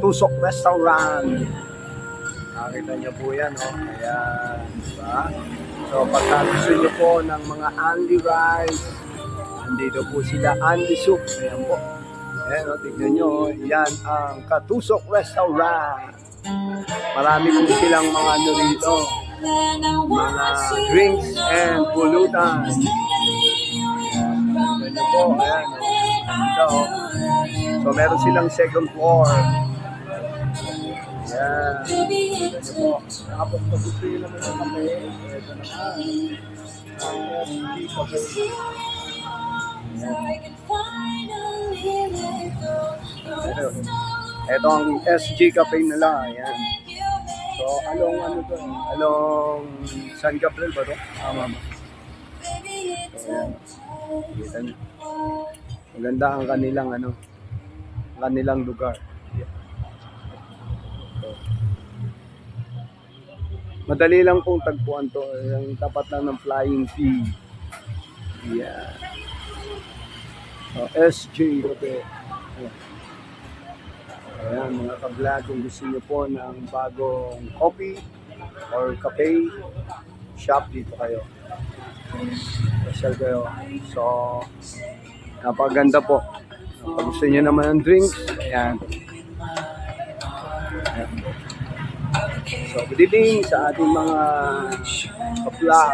Katusok Restaurant. Nakita niyo po yan, no? Ayan, diba? So, pagka gusto niyo po ng mga Andy Rice, nandito po sila, Andy Soup. Ayan po. Ayan, no? Tignan nyo, yan ang Katusok Restaurant. Marami po silang mga ano rito, mga drinks and pulutan. Ayan, tignan nyo po, ayan, no? Ito, oh. So, meron silang second floor. Yan. Tignan nyo po. Tapos, pag gusto nyo naman ng kape, ito naman. Ang SG Cafe. Ito ang SG Cafe nila. Ayan. So, along ano to? Along San Gabriel ba to? Tama ba? So, ayan. Kita nyo. Maganda ang kanilang ano, kanilang lugar. Madali lang pong tagpuan to, yung tapat lang ng Flying T. Yeah. So, SJ Cafe. Ayan, mga ka-vlog, kung gusto nyo po ng bagong coffee or cafe, shop dito kayo. Special kayo. So, napaganda po. Pag gusto nyo naman ng drinks, ayan. Ayan. So, good evening sa ating mga ka-vlog.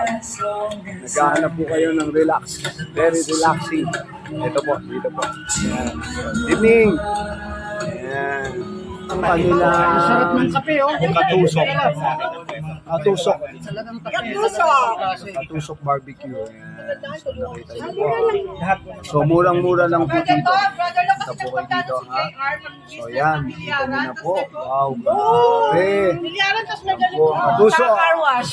Naghahanap po kayo ng relax, very relaxing. Ito po, dito po. Ayan. So, good evening. Ayan. Ang kanila, Sarap ng kape, oh. Katusok. Katusok. Katusok. Katusok barbecue. Ayan. So, nakita niyo po. So, murang-mura lang po dito. Punta po kayo dito, ha? So, yan. Kita niyo na po. Wow, grabe. Milyaran, tapos may Po, Katusok. car wash.